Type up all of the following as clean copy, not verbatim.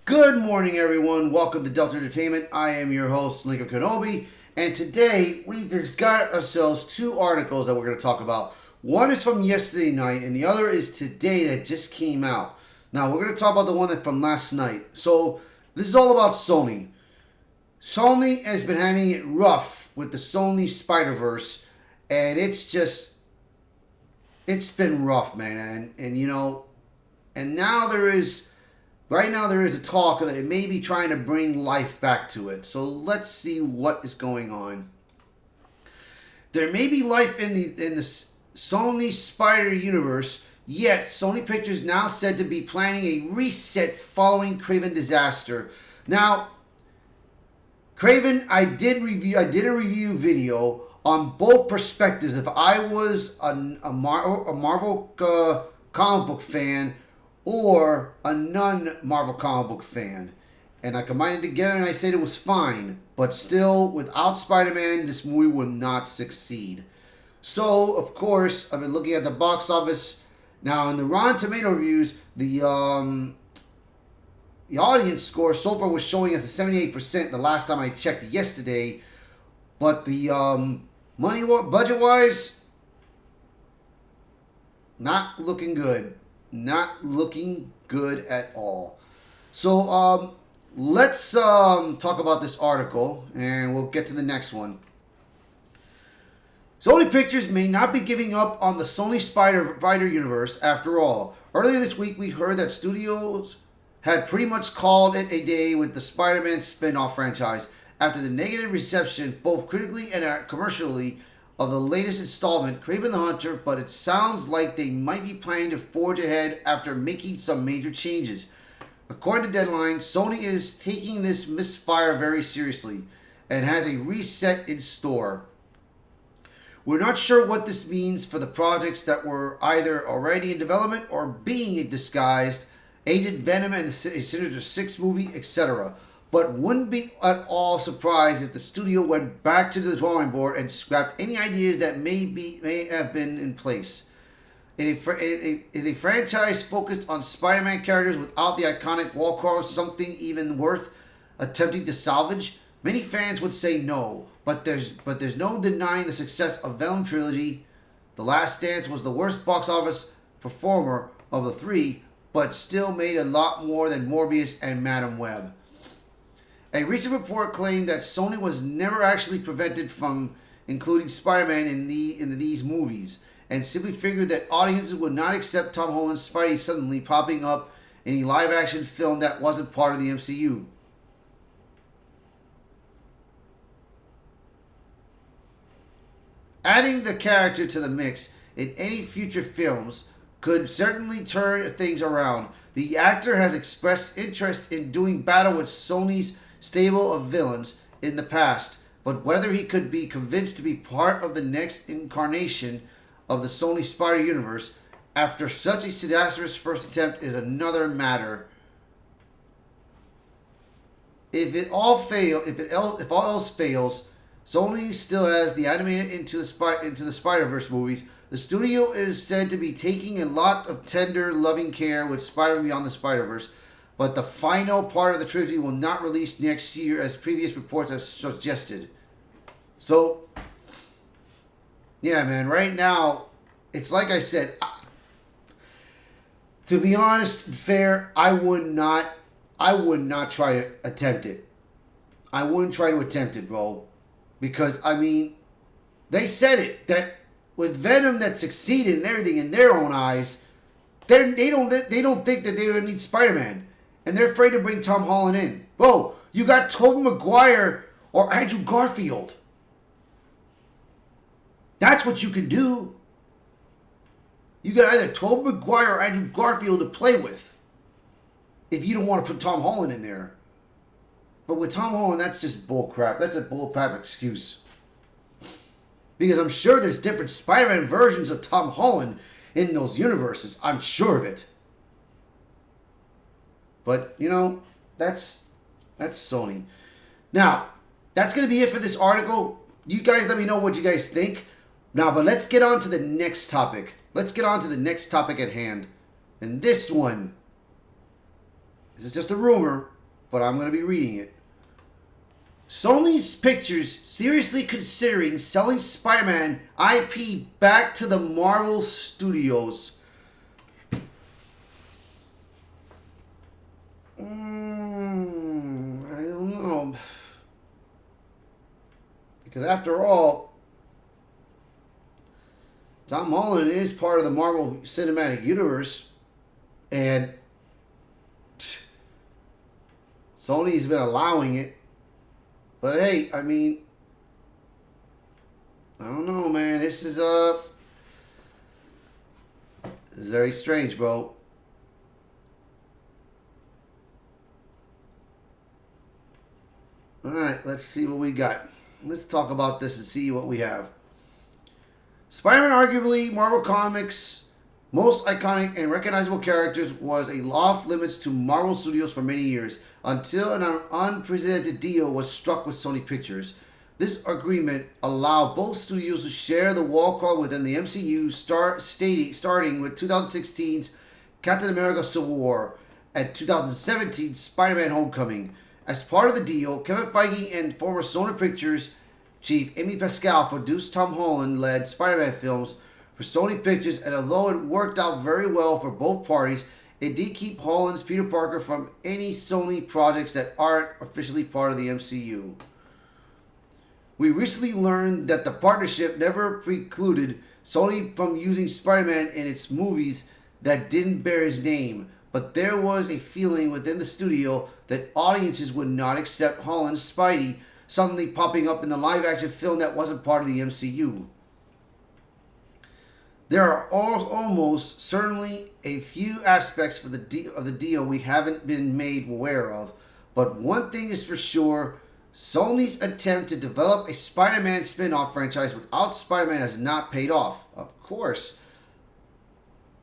Good morning, everyone. Welcome to Delta Entertainment. I am your host, Lincoln Kenobi, and today we just got ourselves two articles that we're going to talk about. One is from yesterday night, and the other is today that just came out. Now, we're going to talk about the one that from last night. So, this is all about Sony. Sony has been having it rough with the Sony Spider-Verse, and it's been rough, man. And now right now, there is a talk that it may be trying to bring life back to it. So let's see what is going on. There may be life in the Sony Spider universe, yet Sony Pictures now said to be planning a reset following Craven disaster. Now, Craven, I did a review video on both perspectives. If I was a Marvel comic book fan or a non-Marvel comic book fan. And I combined it together and I said it was fine. But still, without Spider-Man, this movie would not succeed. So, of course, I've been looking at the box office. Now, in the Rotten Tomato reviews, the audience score so far was showing us a 78% the last time I checked yesterday. But the budget-wise, not looking good. Not looking good at all. So let's talk about this article, and we'll get to the next one. Sony Pictures may not be giving up on the Sony Spider universe after all. Earlier this week, we heard that studios had pretty much called it a day with the Spider-Man spin-off franchise after the negative reception, both critically and commercially, of the latest installment, Kraven the Hunter, but it sounds like they might be planning to forge ahead after making some major changes. According to Deadline, Sony is taking this misfire very seriously and has a reset in store. We're not sure what this means for the projects that were either already in development or being disguised, Agent Venom and the Sinister Six movie, etc. But wouldn't be at all surprised if the studio went back to the drawing board and scrapped any ideas that may have been in place. In a franchise focused on Spider-Man characters without the iconic wall crawler something even worth attempting to salvage? Many fans would say no, but there's no denying the success of Venom trilogy. The Last Dance was the worst box office performer of the three, but still made a lot more than Morbius and Madam Web. A recent report claimed that Sony was never actually prevented from including Spider-Man in these movies, and simply figured that audiences would not accept Tom Holland's Spidey suddenly popping up in a live-action film that wasn't part of the MCU. Adding the character to the mix in any future films could certainly turn things around. The actor has expressed interest in doing battle with Sony's stable of villains in the past, but whether he could be convinced to be part of the next incarnation of the Sony Spider universe after such a disastrous first attempt is another matter. If all else fails, Sony still has the animated into the Spider-Verse movies. The studio is said to be taking a lot of tender, loving care with Spider-Man Beyond the Spider-Verse, but the final part of the trilogy will not release next year as previous reports have suggested. So, yeah, man, right now, it's like I said, to be honest and fair, I would not try to attempt it. I wouldn't try to attempt it, bro. Because, I mean, they said it, that with Venom that succeeded and everything in their own eyes, they don't think that they would need Spider-Man. And they're afraid to bring Tom Holland in. Bro, you got Tobey Maguire or Andrew Garfield. That's what you can do. You got either Tobey Maguire or Andrew Garfield to play with. If you don't want to put Tom Holland in there. But with Tom Holland, that's just bullcrap. That's a bullcrap excuse. Because I'm sure there's different Spider-Man versions of Tom Holland in those universes. I'm sure of it. But, you know, that's Sony. Now, that's going to be it for this article. You guys let me know what you guys think. Now, but let's get on to the next topic. Let's get on to the next topic at hand. And this one, this is just a rumor, but I'm going to be reading it. Sony's Pictures seriously considering selling Spider-Man IP back to the Marvel Studios. I don't know. Because after all, Tom Holland is part of the Marvel Cinematic Universe. And Sony's been allowing it. But hey, I mean, I don't know, man. This is very strange, bro. All right, let's see what we got. Let's talk about this and see what we have. Spider-Man, arguably Marvel Comics' most iconic and recognizable characters, was a off limits to Marvel Studios for many years, until an unprecedented deal was struck with Sony Pictures. This agreement allowed both studios to share the wall card within the MCU, starting with 2016's Captain America Civil War and 2017's Spider-Man Homecoming. As part of the deal, Kevin Feige and former Sony Pictures chief Amy Pascal produced Tom Holland-led Spider-Man films for Sony Pictures, and although it worked out very well for both parties, it did keep Holland's Peter Parker from any Sony projects that aren't officially part of the MCU. We recently learned that the partnership never precluded Sony from using Spider-Man in its movies that didn't bear his name, but there was a feeling within the studio that audiences would not accept Holland's Spidey suddenly popping up in the live-action film that wasn't part of the MCU. There are almost certainly a few aspects of the deal we haven't been made aware of, but one thing is for sure: Sony's attempt to develop a Spider-Man spin-off franchise without Spider-Man has not paid off, of course.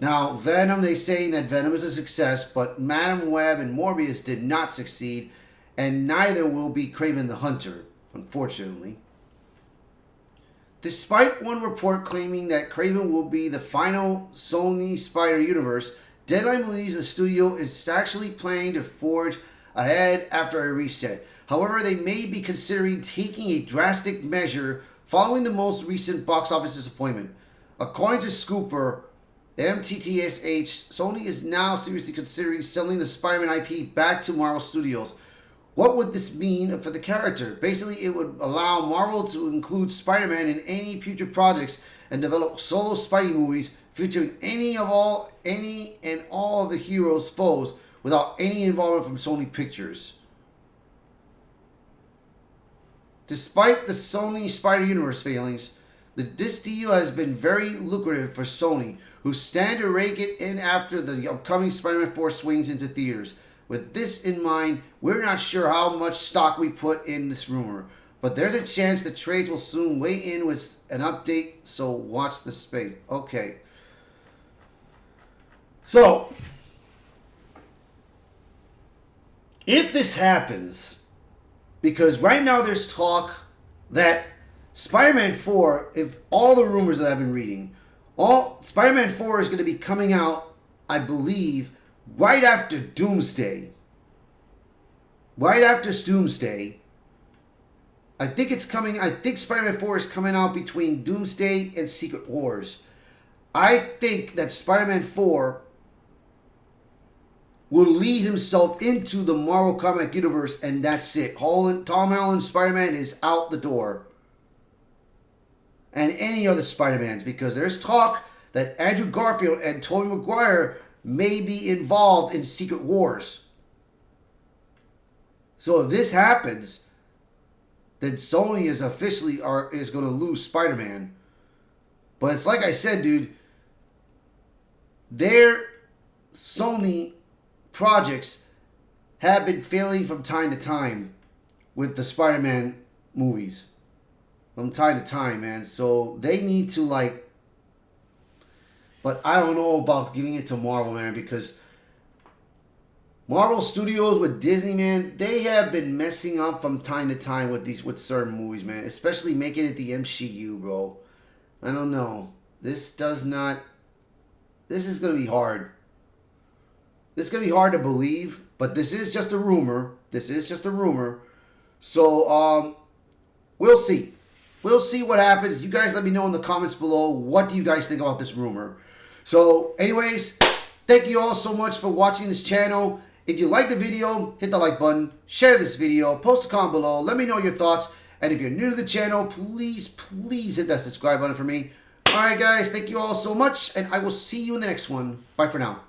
Now, Venom, they say that Venom is a success, but Madam Web and Morbius did not succeed, and neither will be Kraven the Hunter, unfortunately. Despite one report claiming that Kraven will be the final Sony Spider Universe, Deadline believes the studio is actually planning to forge ahead after a reset. However, they may be considering taking a drastic measure following the most recent box office disappointment. According to Scooper, MTTSH, Sony is now seriously considering selling the Spider-Man IP back to Marvel Studios. What would this mean for the character? Basically, it would allow Marvel to include Spider-Man in any future projects and develop solo Spidey movies featuring any and all of the heroes' foes without any involvement from Sony Pictures. Despite the Sony Spider-Universe failings, this deal has been very lucrative for Sony, who stand to rake it in after the upcoming Spider-Man 4 swings into theaters. With this in mind, we're not sure how much stock we put in this rumor, but there's a chance the trades will soon weigh in with an update, so watch the space. Okay. So, if this happens, because right now there's talk that Spider-Man 4, if all the rumors that I've been reading, Spider-Man 4 is going to be coming out, I believe, right after Doomsday. Right after Doomsday. I think Spider-Man 4 is coming out between Doomsday and Secret Wars. I think that Spider-Man 4 will lead himself into the Marvel Comic Universe, and that's it. Tom Holland's Spider-Man is out the door. And any other Spider-Mans, because there's talk that Andrew Garfield and Tobey Maguire may be involved in Secret Wars. So if this happens, then Sony is officially is going to lose Spider-Man. But it's like I said, dude, their Sony projects have been failing from time to time with the Spider-Man movies. From time to time, man. So they need to, but I don't know about giving it to Marvel, man, because Marvel Studios with Disney, man, they have been messing up from time to time with certain movies, man. Especially making it the MCU, bro. I don't know. This is going to be hard. It's going to be hard to believe, but this is just a rumor. This is just a rumor. So, we'll see. We'll see what happens. You guys let me know in the comments below. What do you guys think about this rumor? So, anyways, thank you all so much for watching this channel. If you like the video, hit the like button, share this video, post a comment below, let me know your thoughts. And if you're new to the channel, please hit that subscribe button for me. Alright guys, thank you all so much, and I will see you in the next one. Bye for now.